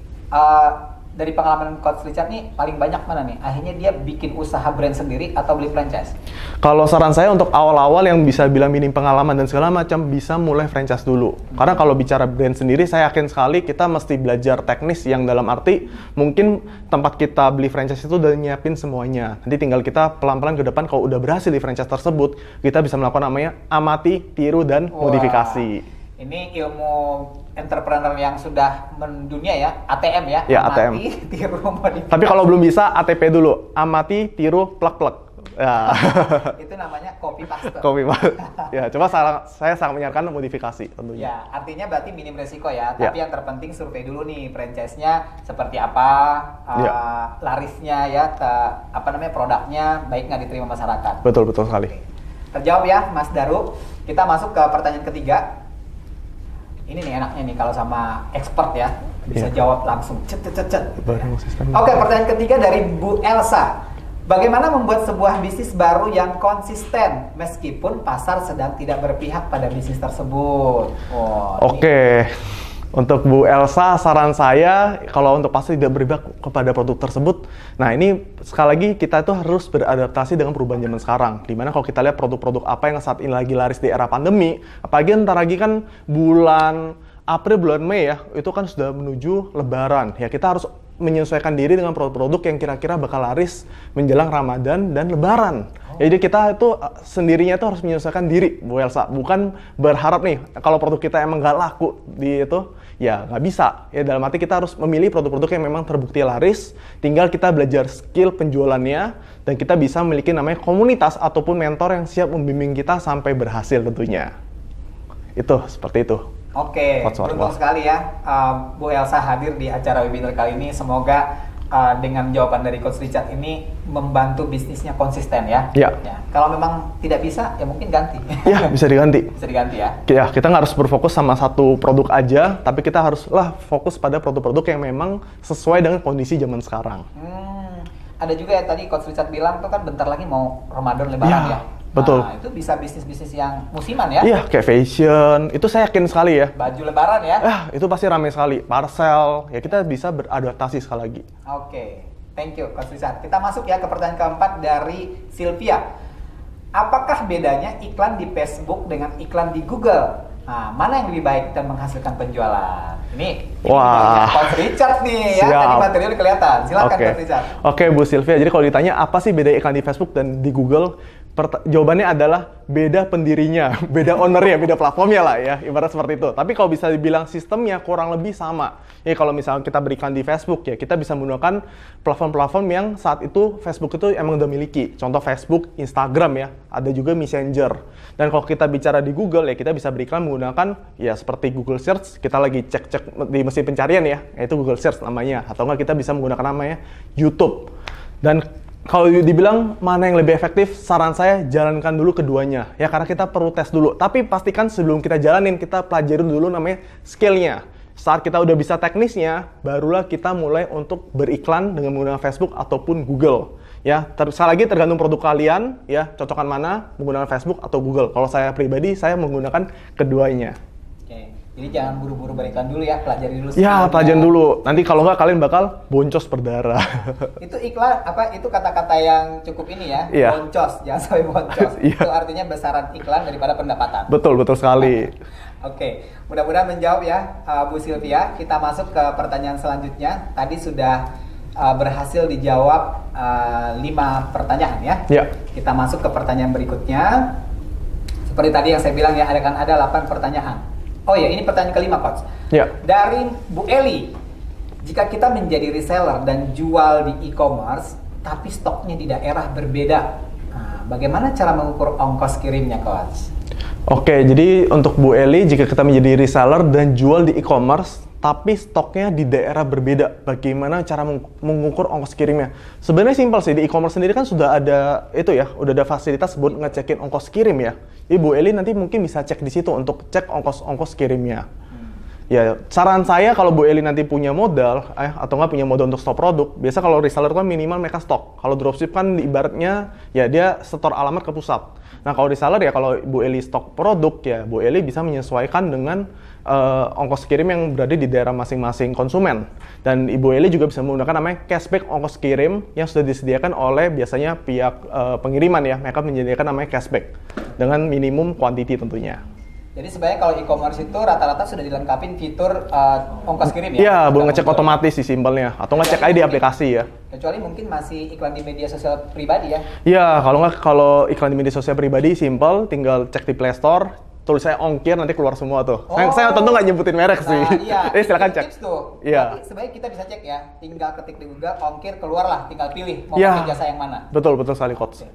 dari pengalaman Coach Richard nih paling banyak mana nih? Akhirnya dia bikin usaha brand sendiri atau beli franchise? Kalau saran saya untuk awal-awal yang bisa bilang minim pengalaman dan segala macam bisa mulai franchise dulu. Karena kalau bicara brand sendiri saya yakin sekali kita mesti belajar teknis yang dalam arti mungkin tempat kita beli franchise itu udah nyiapin semuanya. Nanti tinggal kita pelan-pelan ke depan kalau udah berhasil di franchise tersebut, kita bisa melakukan namanya amati, tiru, dan modifikasi. Ini ilmu entrepreneur yang sudah mendunia ya, ATM ya. Ya, amati, tiru, modifikasi. Tapi kalau belum bisa ATP dulu, amati, tiru, plek-plek. Ya. Itu namanya copy paste. Copy paste. Ya, coba saya sangat menyarankan modifikasi tentunya. Ya, artinya berarti minim resiko ya. Ya. Tapi yang terpenting survei dulu nih franchise-nya seperti apa, Ya. larisnya ya, produknya baik nggak diterima masyarakat. Betul sekali. Terjawab ya, Mas Daru. Kita masuk ke pertanyaan ketiga. Ini nih enaknya nih kalau sama expert ya, bisa Iya. jawab langsung. Cet. Barang sistem. Oke, pertanyaan ketiga dari Bu Elsa. Bagaimana membuat sebuah bisnis baru yang konsisten meskipun pasar sedang tidak berpihak pada bisnis tersebut? Oh, Oke. Untuk Bu Elsa, saran saya kalau untuk pasti tidak berpihak kepada produk tersebut. Nah ini sekali lagi kita itu harus beradaptasi dengan perubahan zaman sekarang. Dimana kalau kita lihat produk-produk apa yang saat ini lagi laris di era pandemi, apalagi ntar lagi kan bulan April, bulan Mei ya, itu kan sudah menuju Lebaran. Ya kita harus menyesuaikan diri dengan produk-produk yang kira-kira bakal laris menjelang Ramadan dan Lebaran. Jadi kita itu sendirinya itu harus menyesuaikan diri, Bu Elsa. Bukan berharap nih, kalau produk kita emang nggak laku di itu, ya nggak bisa. Ya dalam arti kita harus memilih produk-produk yang memang terbukti laris, tinggal kita belajar skill penjualannya, dan kita bisa memiliki namanya komunitas ataupun mentor yang siap membimbing kita sampai berhasil tentunya. Itu, seperti itu. Oke, beruntung sekali ya Bu Elsa hadir di acara webinar kali ini. Semoga dengan jawaban dari Coach Richard ini membantu bisnisnya konsisten ya. Ya. Kalau memang tidak bisa, ya mungkin ganti. Ya, bisa diganti. Bisa diganti ya. Ya, kita nggak harus berfokus sama satu produk aja, tapi kita haruslah fokus pada produk-produk yang memang sesuai dengan kondisi zaman sekarang. Ada juga ya tadi Coach Richard bilang tuh kan bentar lagi mau Ramadan Lebaran ya. Betul. Nah, itu bisa bisnis-bisnis yang musiman ya? Iya, kayak fashion, itu saya yakin sekali ya. Baju Lebaran ya? Itu pasti ramai sekali. Parcel, ya kita bisa beradaptasi sekali lagi. Oke, thank you Coach Richard. Kita masuk ya ke pertanyaan keempat dari Sylvia. Apakah bedanya iklan di Facebook dengan iklan di Google? Nah, mana yang lebih baik dan menghasilkan penjualan? Ini Wah. Coach Richard nih ya, Siap. tadi material kelihatan. Silakan Coach Richard. Oke, Bu Sylvia. Jadi kalau ditanya apa sih beda iklan di Facebook dan di Google? Jawabannya adalah beda pendirinya, beda ownernya, beda platformnya lah ya, ibarat seperti itu. Tapi kalau bisa dibilang sistemnya kurang lebih sama. Ya kalau misalnya kita berikan di Facebook ya, kita bisa menggunakan platform-platform yang saat itu Facebook itu emang udah miliki. Contoh Facebook, Instagram ya, ada juga Messenger. Dan kalau kita bicara di Google ya, kita bisa beriklan menggunakan ya seperti Google Search, kita lagi cek-cek di mesin pencarian ya, yaitu Google Search namanya. Atau enggak kita bisa menggunakan namanya YouTube. Dan kalau dibilang mana yang lebih efektif, saran saya jalankan dulu keduanya. Ya karena kita perlu tes dulu. Tapi pastikan sebelum kita jalanin, kita pelajarin dulu namanya skill-nya. Saat kita udah bisa teknisnya, barulah kita mulai untuk beriklan dengan menggunakan Facebook ataupun Google. Ya, sekali lagi tergantung produk kalian, ya cocokan mana menggunakan Facebook atau Google. Kalau saya pribadi, saya menggunakan keduanya. Jadi jangan buru-buru beriklan dulu ya, pelajari dulu. Ya, pelajarin dulu. Nanti kalau nggak kalian bakal boncos berdarah. Itu iklan apa? Itu kata-kata yang cukup ini ya. Iya. Boncos, jangan sampai boncos. Iya. Itu artinya besaran iklan daripada pendapatan. Betul sekali. Oke, mudah-mudahan menjawab ya Bu Sylvia. Kita masuk ke pertanyaan selanjutnya. Tadi sudah berhasil dijawab 5 pertanyaan ya. Ya. Kita masuk ke pertanyaan berikutnya. Seperti tadi yang saya bilang ya, ada 8 pertanyaan. Oh ya, ini pertanyaan kelima, Coach. Ya. Dari Bu Eli, jika kita menjadi reseller dan jual di e-commerce, tapi stoknya di daerah berbeda, bagaimana cara mengukur ongkos kirimnya, Coach? Oke, jadi untuk Bu Eli, jika kita menjadi reseller dan jual di e-commerce, tapi stoknya di daerah berbeda, bagaimana cara mengukur ongkos kirimnya? Sebenarnya simpel sih, di e-commerce sendiri kan sudah ada itu ya, udah ada fasilitas buat ngecekin ongkos kirim ya. Jadi Bu Eli nanti mungkin bisa cek di situ untuk cek ongkos kirimnya. Ya, saran saya kalau Bu Eli nanti punya modal, atau nggak punya modal untuk stok produk, biasa kalau reseller kan minimal mereka stok. Kalau dropship kan ibaratnya ya dia setor alamat ke pusat. Nah kalau reseller ya kalau Bu Eli stok produk ya Bu Eli bisa menyesuaikan dengan ongkos kirim yang berada di daerah masing-masing konsumen. Dan Ibu Eli juga bisa menggunakan namanya cashback ongkos kirim yang sudah disediakan oleh biasanya pihak pengiriman ya. Mereka menyediakan namanya cashback dengan minimum quantity tentunya. Jadi sebenarnya kalau e-commerce itu rata-rata sudah dilengkapi fitur ongkos kirim ya? Iya, buat ngecek otomatis sih simpelnya. Atau ngecek aja di aplikasi ya. Kecuali mungkin masih iklan di media sosial pribadi ya? Iya, kalau iklan di media sosial pribadi simpel, tinggal cek di Play Store, tulis saya ongkir nanti keluar semua tuh. Saya tentu nggak nyebutin merek sih. Iya. Silakan cek. Tips tuh. Iya. Tapi sebenarnya kita bisa cek ya, tinggal ketik di Google ongkir keluarlah, tinggal pilih mau Ya. pakai jasa yang mana. Betul sekali, Coach.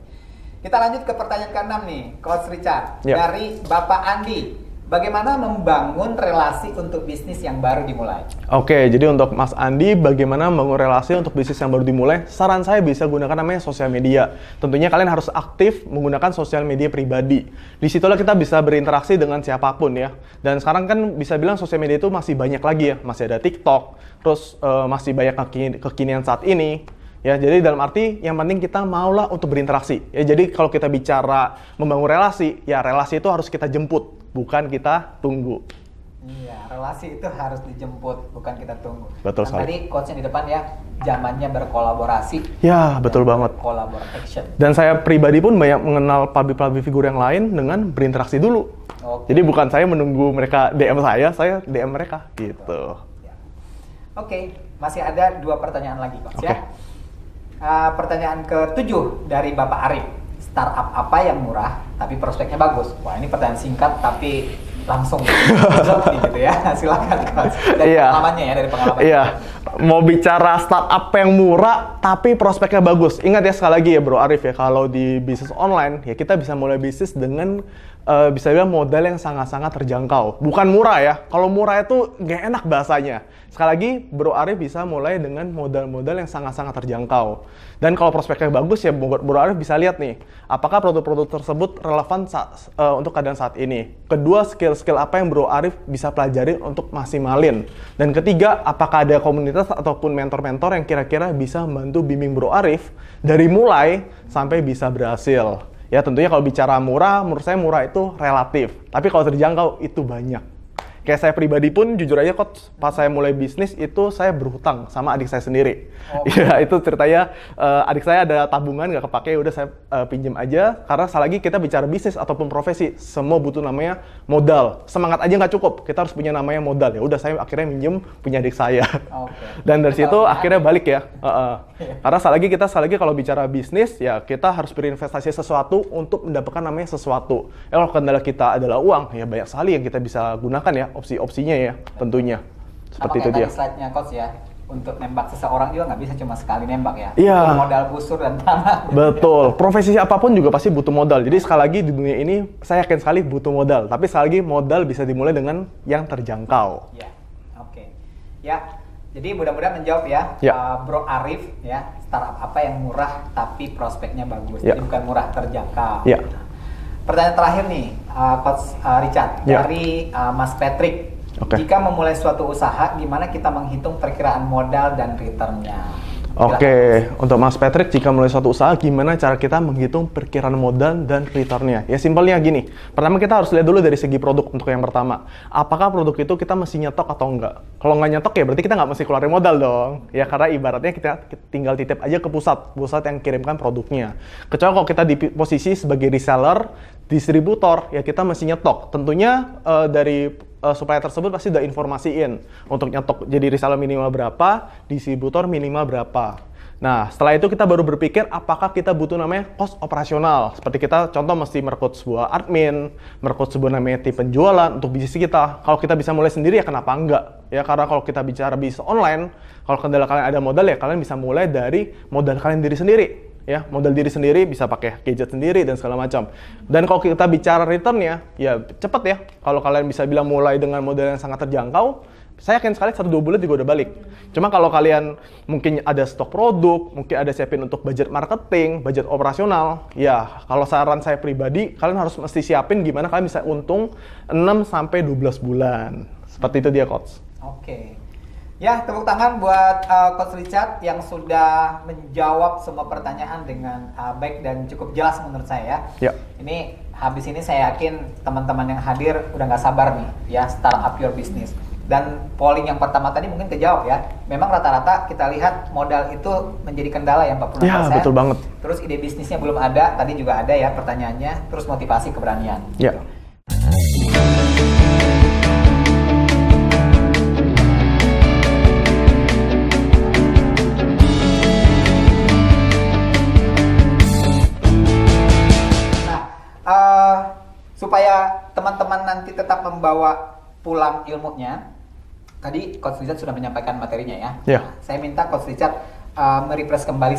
Kita lanjut ke pertanyaan ke-6 nih, Coach Richard. Ya. Dari Bapak Andi. Bagaimana membangun relasi untuk bisnis yang baru dimulai? Oke, jadi untuk Mas Andi, bagaimana membangun relasi untuk bisnis yang baru dimulai? Saran saya bisa gunakan namanya sosial media. Tentunya kalian harus aktif menggunakan sosial media pribadi. Disitulah kita bisa berinteraksi dengan siapapun ya. Dan sekarang kan bisa bilang sosial media itu masih banyak lagi ya. Masih ada TikTok, terus masih banyak kekinian saat ini. Ya, jadi dalam arti yang penting kita maulah untuk berinteraksi. Ya, jadi kalau kita bicara membangun relasi, ya relasi itu harus kita jemput, bukan kita tunggu. Iya, relasi itu harus dijemput, bukan kita tunggu. Betul sekali. Tadi quotes-nya di depan ya, zamannya berkolaborasi. Ya, betul banget. Collaboration. Dan saya pribadi pun banyak mengenal public figur yang lain dengan berinteraksi dulu. Oke. Jadi bukan saya menunggu mereka DM saya DM mereka gitu. Ya. Oke, masih ada 2 pertanyaan lagi, Coach Oke. ya. Pertanyaan ke-7 dari Bapak Arif. Startup apa yang murah tapi prospeknya bagus? Wah, ini pertanyaan singkat tapi langsung gitu ya. Silakan, Coach. Dari Iya. pengalamannya. Iya, mau bicara startup yang murah tapi prospeknya bagus. Ingat ya sekali lagi ya Bro Arif ya, kalau di bisnis online ya kita bisa mulai bisnis dengan bisa bilang modal yang sangat-sangat terjangkau. Bukan murah ya, kalau murah itu nggak enak bahasanya. Sekali lagi Bro Arif bisa mulai dengan modal-modal yang sangat-sangat terjangkau. Dan kalau prospeknya bagus ya Bro Arif bisa lihat nih, apakah produk-produk tersebut relevan untuk keadaan saat ini. Kedua, skill-skill apa yang Bro Arif bisa pelajari untuk maksimalin. Dan ketiga, apakah ada komunitas ataupun mentor-mentor yang kira-kira bisa membantu bimbing Bro Arif dari mulai sampai bisa berhasil. Ya tentunya kalau bicara murah, menurut saya murah itu relatif. Tapi kalau terjangkau itu banyak. Kayak saya pribadi pun jujur aja Coach, pas saya mulai bisnis itu saya berhutang sama adik saya sendiri. Ya itu ceritanya adik saya ada tabungan nggak kepake, udah saya pinjam aja. Karena sekali lagi kita bicara bisnis ataupun profesi, semua butuh namanya modal. Semangat aja nggak cukup, kita harus punya namanya modal. Ya udah saya akhirnya minjem punya adik saya. Dan dari situ akhirnya balik ya. Karena sekali lagi kalau bicara bisnis ya kita harus berinvestasi sesuatu untuk mendapatkan namanya sesuatu. Ya kalau kendala kita adalah uang, ya banyak sekali yang kita bisa gunakan ya. Opsi-opsinya ya tentunya seperti itu dia. Slide-nya Coach ya, untuk nembak seseorang juga nggak bisa cuma sekali nembak ya. Iya. Modal busur dan tanah. Betul. Profesi apapun juga pasti butuh modal. Jadi sekali lagi di dunia ini saya yakin sekali butuh modal. Tapi sekali lagi modal bisa dimulai dengan yang terjangkau. Ya. Oke. Ya. Jadi mudah-mudahan menjawab ya, Bro Arif ya, startup apa yang murah tapi prospeknya bagus. Jadi bukan murah, terjangkau. Ya. Pertanyaan terakhir nih, Coach Richard, dari Mas Patrick. Jika memulai suatu usaha, gimana kita menghitung perkiraan modal dan return-nya? Oke, untuk Mas Patrick, jika mulai suatu usaha, gimana cara kita menghitung perkiraan modal dan return-nya? Ya simpelnya gini, pertama kita harus lihat dulu dari segi produk untuk yang pertama. Apakah produk itu kita mesti nyetok atau enggak? Kalau nggak nyetok ya berarti kita nggak mesti keluarin modal dong. Ya karena ibaratnya kita tinggal titip aja ke pusat yang kirimkan produknya. Kecuali kalau kita di posisi sebagai reseller, distributor, ya kita mesti nyetok. Tentunya dari supplier tersebut pasti udah informasiin untuk nyetok jadi reseller minimal berapa, distributor minimal berapa. Nah, setelah itu kita baru berpikir apakah kita butuh namanya cost operasional. Seperti kita contoh mesti merekrut sebuah admin, merekrut sebuah namanya tim penjualan untuk bisnis kita. Kalau kita bisa mulai sendiri ya kenapa enggak? Ya karena kalau kita bicara bisnis online, kalau kendala kalian ada modal ya kalian bisa mulai dari modal kalian diri sendiri. Ya, modal diri sendiri bisa pakai gadget sendiri dan segala macam. Dan kalau kita bicara return-nya, ya cepet ya. Kalau kalian bisa bilang mulai dengan modal yang sangat terjangkau, saya yakin sekali 1-2 bulan juga udah balik. Cuma kalau kalian mungkin ada stok produk, mungkin ada siapin untuk budget marketing, budget operasional, ya kalau saran saya pribadi, kalian harus mesti siapin gimana kalian bisa untung 6-12 bulan. Seperti itu dia, Coach. Oke. Ya, tepuk tangan buat Coach Richard yang sudah menjawab semua pertanyaan dengan baik dan cukup jelas menurut saya. Ya. Ini habis ini saya yakin teman-teman yang hadir udah nggak sabar nih ya, start up your business. Dan polling yang pertama tadi mungkin kejawab ya. Memang rata-rata kita lihat modal itu menjadi kendala ya 46%. Ya, betul banget. Terus ide bisnisnya belum ada, tadi juga ada ya pertanyaannya. Terus motivasi keberanian. Ya. Supaya teman-teman nanti tetap membawa pulang ilmunya, tadi Coach Richard sudah menyampaikan materinya ya. Yeah. Saya minta Coach Richard merefresh kembali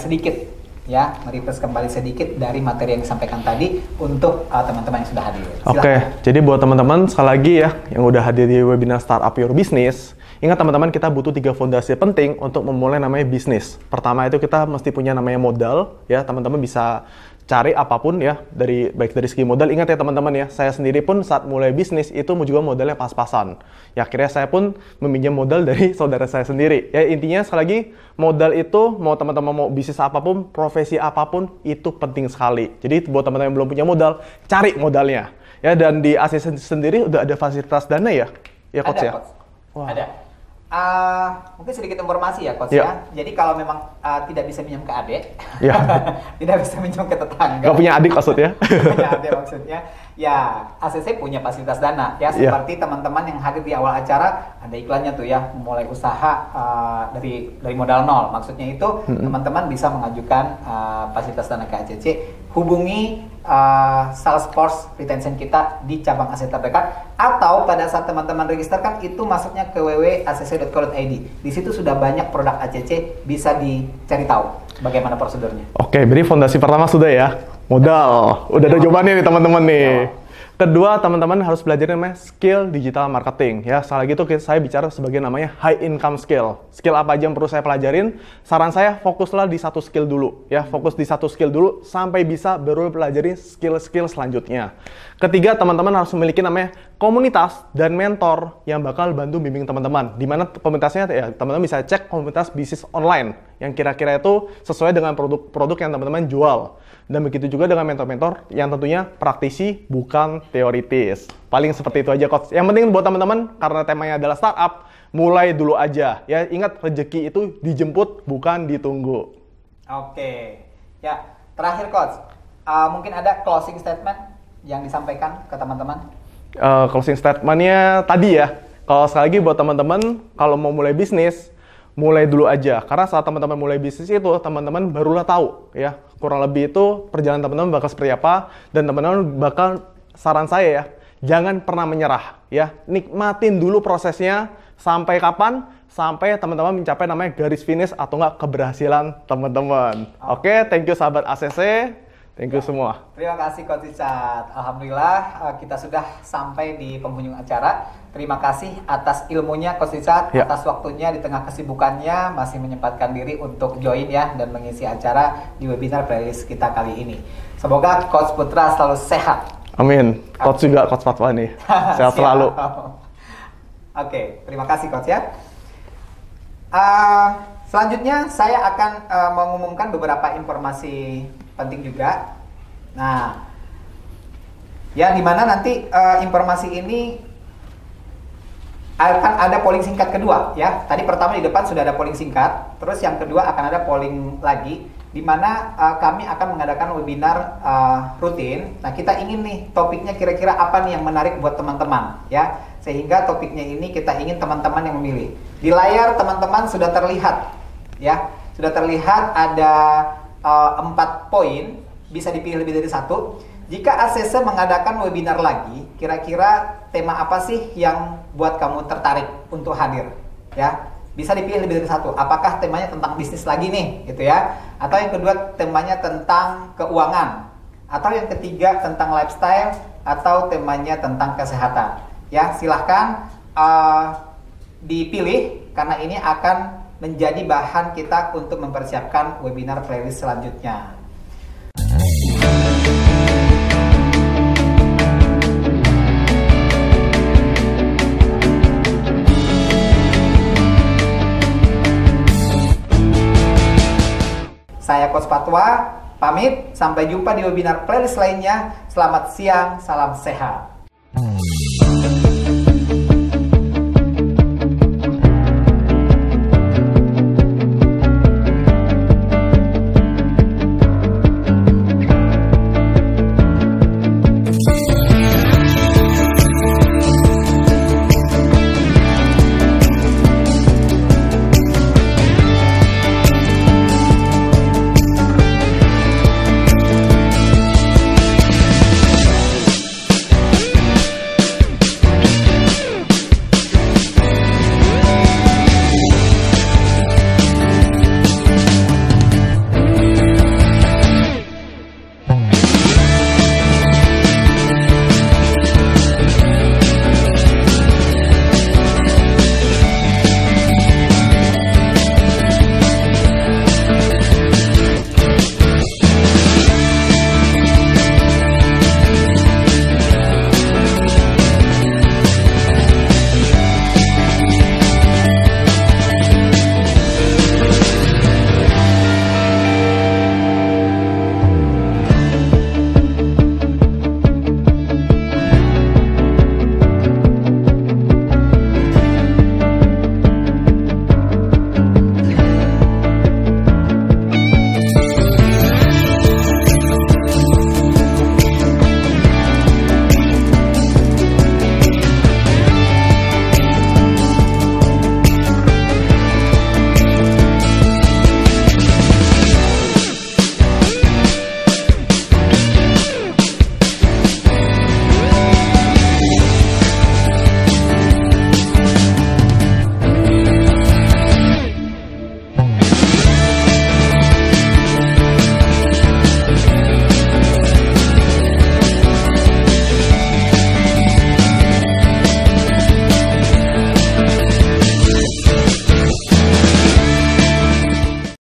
sedikit dari materi yang disampaikan tadi untuk teman-teman yang sudah hadir. Oke, jadi buat teman-teman sekali lagi ya yang udah hadir di webinar Startup Your Business, ingat teman-teman kita butuh 3 fondasi penting untuk memulai namanya bisnis. Pertama itu kita mesti punya namanya modal ya, teman-teman bisa cari apapun ya, baik dari segi modal. Ingat ya teman-teman ya, saya sendiri pun saat mulai bisnis itu juga modalnya pas-pasan. Ya akhirnya saya pun meminjam modal dari saudara saya sendiri. Ya intinya sekali lagi, modal itu mau teman-teman mau bisnis apapun, profesi apapun, itu penting sekali. Jadi buat teman-teman yang belum punya modal, cari modalnya. Ya dan di ACC sendiri udah ada fasilitas dana ya. Ya Coach Ada, ya? Coach. Wah. Ada. Mungkin sedikit informasi ya Coach Ya. ya. Jadi kalau memang tidak bisa minjem ke adik, Ya. tidak bisa minjem ke tetangga. Gak punya adik maksudnya? Punya adik maksudnya. Ya, ACC punya fasilitas dana ya, Ya. seperti teman-teman yang hadir di awal acara ada iklannya tuh ya, mulai usaha dari modal nol. Maksudnya itu teman-teman bisa mengajukan fasilitas dana ke ACC, hubungi Salesforce retention kita di cabang ACC terdekat, atau pada saat teman-teman register kan itu masuknya ke www.acc.co.id. Di situ sudah banyak produk ACC, bisa dicari tahu bagaimana prosedurnya. Oke, jadi fondasi pertama sudah ya. Modal. Udah ada jawabannya nih teman-teman nih. Kedua, teman-teman harus belajar namanya skill digital marketing. Ya, sekali lagi itu saya bicara sebagai namanya high income skill. Skill apa aja yang perlu saya pelajarin? Saran saya fokuslah di satu skill dulu. Ya, fokus di satu skill dulu sampai bisa baru pelajari skill-skill selanjutnya. Ketiga, teman-teman harus memiliki namanya komunitas dan mentor yang bakal bantu bimbing teman-teman. Di mana komunitasnya ya teman-teman bisa cek komunitas bisnis online yang kira-kira itu sesuai dengan produk-produk yang teman-teman jual. Dan begitu juga dengan mentor-mentor yang tentunya praktisi bukan teoritis. Paling seperti itu aja Coach. Yang penting buat teman-teman karena temanya adalah startup, mulai dulu aja. Ya, ingat rezeki itu dijemput bukan ditunggu. Oke. Ya, terakhir Coach. Mungkin ada closing statement yang disampaikan ke teman-teman. Closing statement-nya tadi ya. Kalau sekali lagi buat teman-teman kalau mau mulai bisnis, mulai dulu aja. Karena saat teman-teman mulai bisnis itu, teman-teman barulah tahu ya. Kurang lebih itu perjalanan teman-teman bakal seperti apa, dan teman-teman bakal, saran saya ya, jangan pernah menyerah ya. Nikmatin dulu prosesnya sampai kapan? Sampai teman-teman mencapai namanya garis finish atau enggak keberhasilan teman-teman. Oke, thank you sahabat ACC. Thank you semua. Terima kasih Coach Richard. Alhamdulillah kita sudah sampai di penghujung acara. Terima kasih atas ilmunya Coach Richard, atas waktunya di tengah kesibukannya masih menyempatkan diri untuk join ya dan mengisi acara di webinar playlist kita kali ini. Semoga Coach Putra selalu sehat. Amin. Coach juga, Coach Fatwa nih. Sehat selalu. Oke, terima kasih Coach ya. Selanjutnya saya akan mengumumkan beberapa informasi penting juga. Nah, ya dimana nanti informasi ini akan ada polling singkat kedua ya. Tadi pertama di depan sudah ada polling singkat, terus yang kedua akan ada polling lagi, di mana kami akan mengadakan webinar rutin. Nah, kita ingin nih topiknya kira-kira apa nih yang menarik buat teman-teman ya, sehingga topiknya ini kita ingin teman-teman yang memilih. Di layar teman-teman sudah terlihat ya, sudah terlihat ada 4 poin, bisa dipilih lebih dari satu. Jika ACC mengadakan webinar lagi, kira-kira tema apa sih yang buat kamu tertarik untuk hadir? Ya, bisa dipilih lebih dari satu. Apakah temanya tentang bisnis lagi nih, gitu ya? Atau yang kedua temanya tentang keuangan? Atau yang ketiga tentang lifestyle? Atau temanya tentang kesehatan? Ya, silahkan dipilih karena ini akan menjadi bahan kita untuk mempersiapkan webinar playlist selanjutnya. Saya Coach Fatwa, pamit. Sampai jumpa di webinar playlist lainnya. Selamat siang, salam sehat.